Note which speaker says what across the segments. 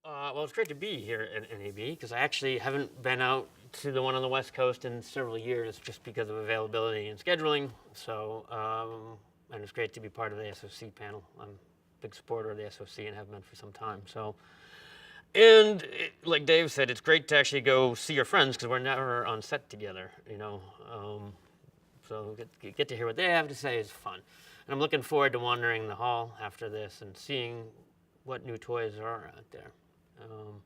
Speaker 1: Well, it's great to be here at NAB because I actually haven't been out to the one on the West Coast in several years just because of availability and scheduling. And it's great to be part of the SOC panel. I'm a big supporter of the SOC and have been for some time. Like Dave said, it's great to actually go see your friends because we're never on set together, you know. So get to hear what they have to say is fun. And I'm looking forward to wandering the hall after this and seeing what new toys there are out there. Um,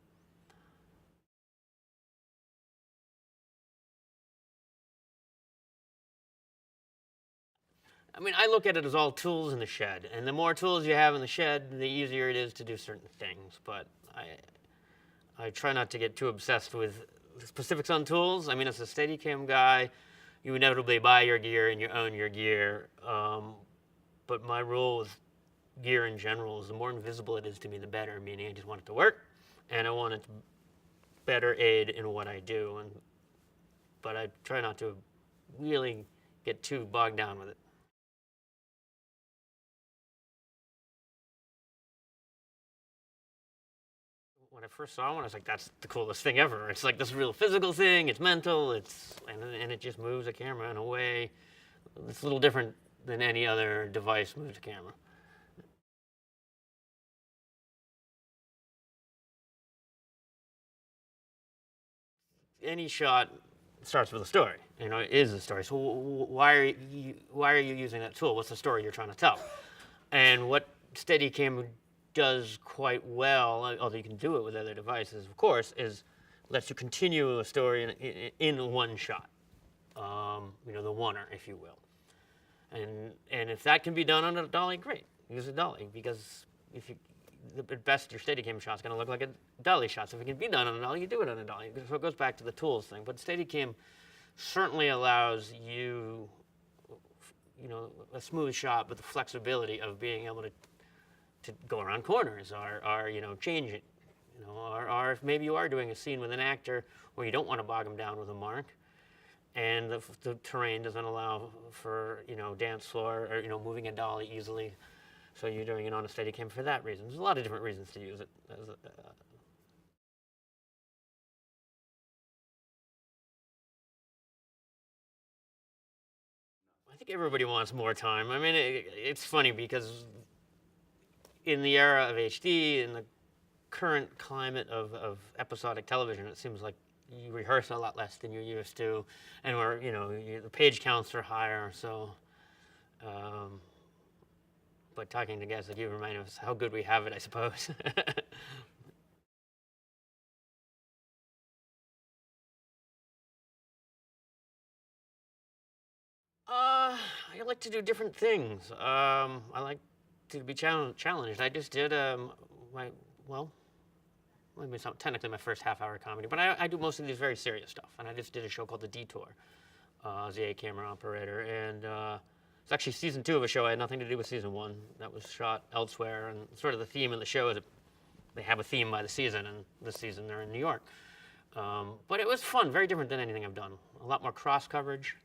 Speaker 1: I mean, I look at it as all tools in the shed, and the more tools you have in the shed, the easier it is to do certain things. But I try not to get too obsessed with specifics on tools. I mean, as a Steadicam guy, you inevitably buy your gear and you own your gear. But my rule with gear in general is the more invisible it is to me, the better. Meaning, I just want it to work, and I want it to better aid in what I do. But I try not to really get too bogged down with it. When I first saw one, I was like, "That's the coolest thing ever!" It's like this real physical thing. It's mental. And it just moves a camera in a way that's a little different than any other device moves a camera. Any shot starts with a story. You know, it is a story. So why are you using that tool? What's the story you're trying to tell? And what Steadicam does quite well, although you can do it with other devices, of course, is lets you continue a story in one shot. You know, the oneer, if you will. And if that can be done on a dolly, great. Use a dolly because if you at best your Steadicam shot's going to look like a dolly shot. So if it can be done on a dolly, you do it on a dolly. So it goes back to the tools thing. But Steadicam certainly allows you, you know, a smooth shot with the flexibility of being able to go around corners or you know, change it. You know, or if maybe you are doing a scene with an actor where you don't want to bog them down with a mark, and the terrain doesn't allow for, you know, dance floor or, you know, moving a dolly easily. So you're doing it on a Steadicam for that reason. There's a lot of different reasons to use it. I think everybody wants more time. I mean, it's funny because in the era of HD, in the current climate of episodic television, it seems like you rehearse a lot less than you used to, and where, you know, the page counts are higher. So, but talking to guys like you remind us how good we have it, I suppose. I like to do different things. I like to be challenged. I just did my well, maybe it's not technically my first half-hour comedy, but I do most of these very serious stuff. And I just did a show called The Detour as the A-camera operator, and it's actually season 2 of a show I had nothing to do with season 1. That was shot elsewhere, and sort of the theme of the show is that they have a theme by the season, and this season they're in New York. But it was fun, very different than anything I've done. A lot more cross coverage.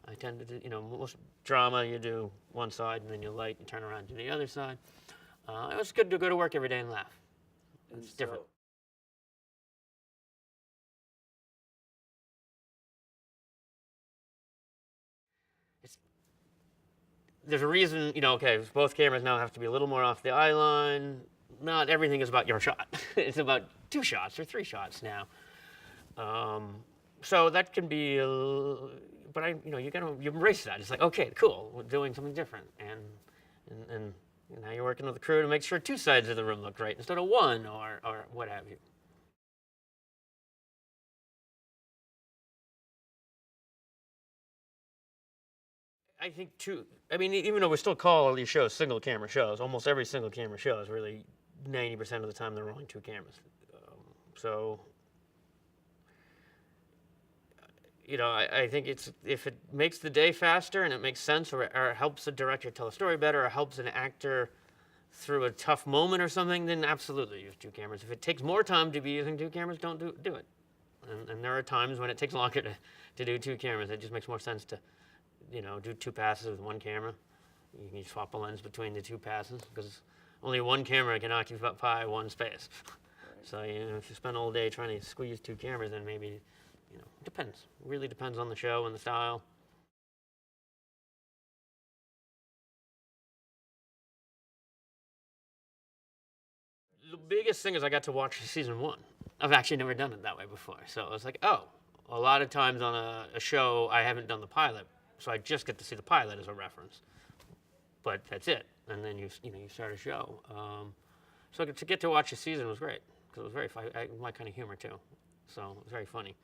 Speaker 1: I tend to do, you know, most drama you do one side and then you light and turn around and do the other side. It was good to go to work every day and laugh. It's different. It's, there's a reason, you know, okay, both cameras now have to be a little more off the eye line. Not everything is about your shot. It's about 2 shots or 3 shots now. So that can be, but you know, you embrace that. It's like, okay, cool, we're doing something different, and now you're working with the crew to make sure 2 sides of the room look right instead of 1 or what have you. I think too. I mean, even though we still call all these shows single camera shows, almost every single camera show is really 90% of the time they're rolling 2 cameras. So you know, I think it's if it makes the day faster and it makes sense, or helps the director tell a story better, or helps an actor through a tough moment or something, then absolutely use 2 cameras. If it takes more time to be using 2 cameras, don't do it. And there are times when it takes longer to do 2 cameras. It just makes more sense to, you know, do 2 passes with 1 camera. You can swap a lens between the 2 passes because only 1 camera can occupy 1 space. So if you spend all day trying to squeeze 2 cameras, then maybe, it depends. It really depends on the show and the style. The biggest thing is I got to watch season 1. I've actually never done it that way before. So I was like, oh, a lot of times on a show, I haven't done the pilot. So I just get to see the pilot as a reference. But that's it. And then you start a show. So to get to watch a season was great. Because it was very fun. I like kind of humor too. So it was very funny.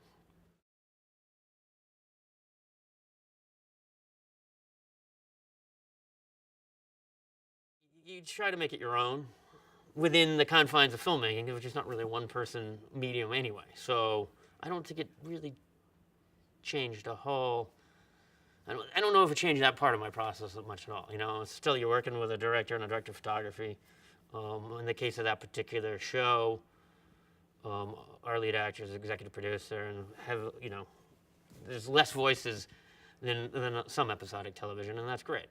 Speaker 1: You try to make it your own within the confines of filmmaking, which is not really a one-person medium anyway. So I don't think it really changed a whole. I don't know if it changed that part of my process much at all. Still you're working with a director and a director of photography. In the case of that particular show, our lead actor is executive producer, and there's less voices than some episodic television, and that's great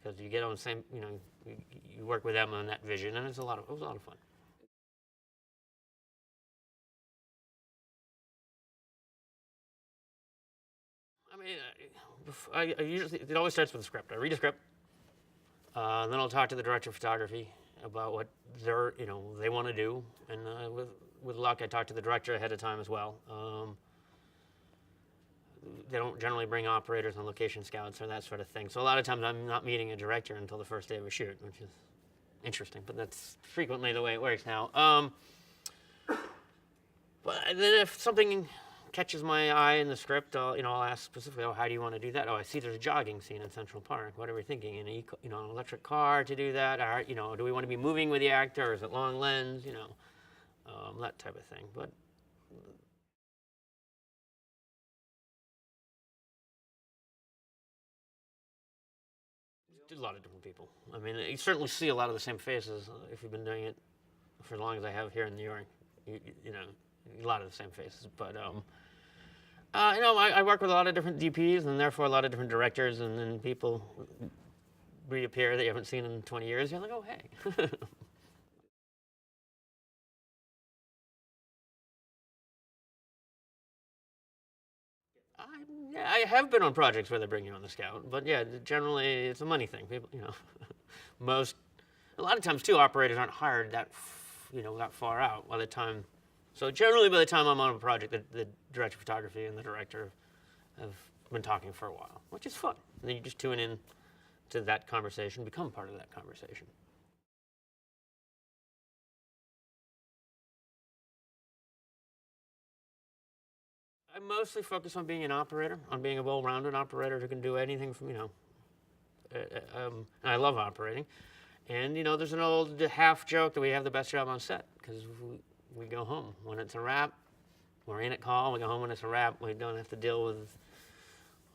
Speaker 1: because you get on the same, you work with them on that vision, and it was a lot of fun. I mean, I usually, it always starts with a script. I read a script, then I'll talk to the director of photography about what they want to do, and with luck, I talk to the director ahead of time as well. They don't generally bring operators and location scouts or that sort of thing. So a lot of times I'm not meeting a director until the first day of a shoot, which is interesting, but that's frequently the way it works now. But then if something catches my eye in the script, I'll ask specifically, how do you want to do that? Oh, I see there's a jogging scene in Central Park. What are we thinking? An electric car to do that? Or, do we want to be moving with the actor, or is it long lens? That type of thing. But a lot of different people. I mean, you certainly see a lot of the same faces if you've been doing it for as long as I have here in New York. A lot of the same faces. But I work with a lot of different DPs and therefore a lot of different directors, and then people reappear that you haven't seen in 20 years. You're like, oh hey. Yeah, I have been on projects where they bring you on the scout, but yeah, generally it's a money thing. People, a lot of times too, operators aren't hired that far out by the time. So generally, by the time I'm on a project, the director of photography and the director have been talking for a while, which is fun. And then you just tune in to that conversation, become part of that conversation. I mostly focus on being an operator, on being a well-rounded operator who can do anything from, and I love operating. And, there's an old half joke that we have the best job on set because we go home when it's a wrap. We're in at call. We go home when it's a wrap. We don't have to deal with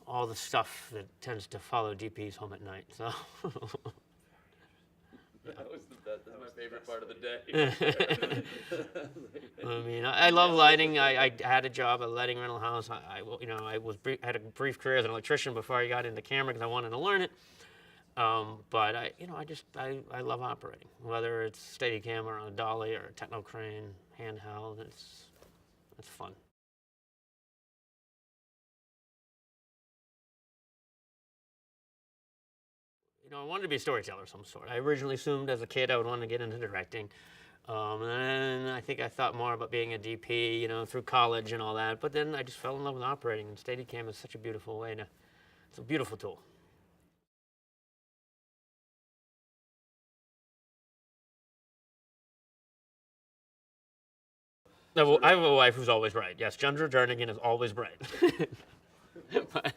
Speaker 1: all the stuff that tends to follow DPs home at night. So.
Speaker 2: That was my favorite part of the day.
Speaker 1: I mean, I love lighting. I had a job at a lighting rental house. I had a brief career as an electrician before I got into camera because I wanted to learn it. But I love operating, whether it's Steadicam or on a dolly or a techno crane, handheld. It's fun. I wanted to be a storyteller of some sort. I originally assumed as a kid I would want to get into directing. And then I think I thought more about being a DP, through college and all that. But then I just fell in love with operating, and Steadicam is such a beautiful way it's a beautiful tool. I have a wife who's always right. Yes, Jarnigan is always right. But,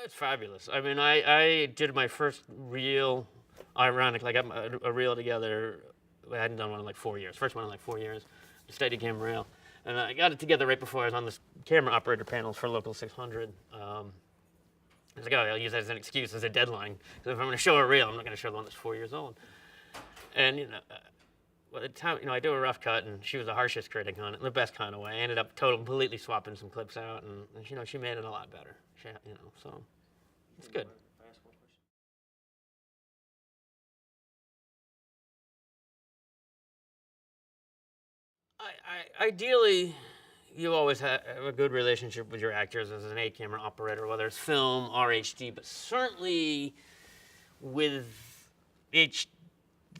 Speaker 1: it's fabulous. I mean, I did my first reel, ironically, I got a reel together. I hadn't done one in like 4 years. First one in like 4 years, a Steadicam reel. And I got it together right before I was on this camera operator panels for Local 600. I was like, oh, I'll use that as an excuse, as a deadline. Because if I'm going to show a reel, I'm not going to show the one that's 4 years old. And, by the time, I do a rough cut, and she was the harshest critic on it, in the best kind of way. I ended up completely swapping some clips out, and she made it a lot better. So it's good. Ideally, you always have a good relationship with your actors as an 8-camera operator, whether it's film or HD, but certainly with H,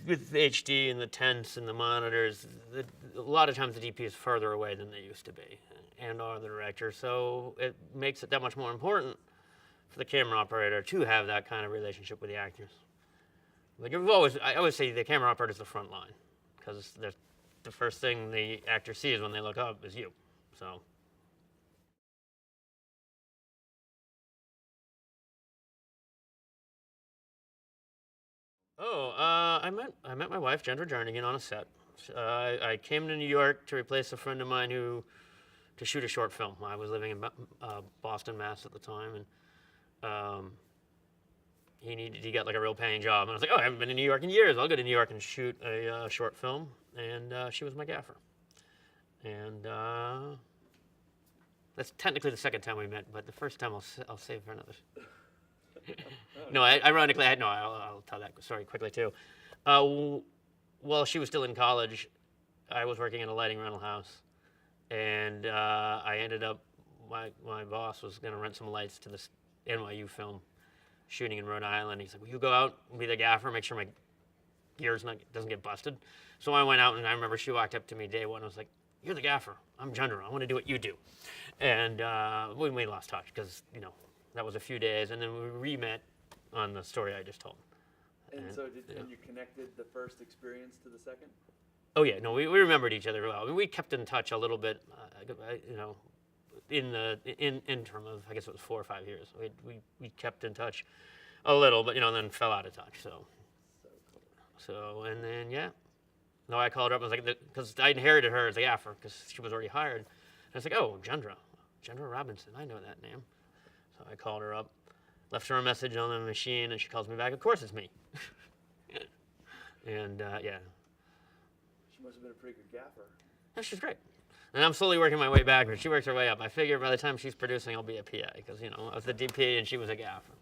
Speaker 1: with HD and the tents and the monitors, a lot of times the DP is further away than they used to be, and or the director, so it makes it that much more important for the camera operator to have that kind of relationship with the actors. But I always say the camera operator is the front line, because the first thing the actor sees when they look up is you. So. I met my wife, Jarnigan, on a set. I came to New York to replace a friend of mine to shoot a short film. I was living in Boston, Mass. At the time, and he got like a real paying job, and I was like, oh, I haven't been in New York in years. I'll go to New York and shoot a short film, and she was my gaffer. And that's technically the second time we met, but the first time I'll save for another. No, ironically, I'll tell that story quickly too. While she was still in college, I was working in a lighting rental house, and I ended up, my boss was going to rent some lights to this NYU film shooting in Rhode Island. He's like, will you go out and be the gaffer, make sure my gear's doesn't get busted? So I went out, and I remember she walked up to me day one and was like, you're the gaffer. I'm Jundra. I want to do what you do. And we lost touch because, that was a few days, and then we re-met on the story I just told.
Speaker 2: And so and you connected the first experience to the second?
Speaker 1: Oh yeah, no, we remembered each other well. I mean, we kept in touch a little bit, in the interim of, I guess it was 4 or 5 years. We kept in touch a little, but then fell out of touch. So cool. And then no, I called her up. I was like, because I inherited her as a gaffer because she was already hired. And I was like, oh, Jundra Robinson, I know that name. So I called her up, left her a message on the machine, and she calls me back. Of course, it's me. And yeah.
Speaker 2: She must have been a pretty good gaffer.
Speaker 1: Yeah, she's great. And I'm slowly working my way backwards. She works her way up. I figure by the time she's producing, I'll be a PA because I was the DP and she was a gaffer.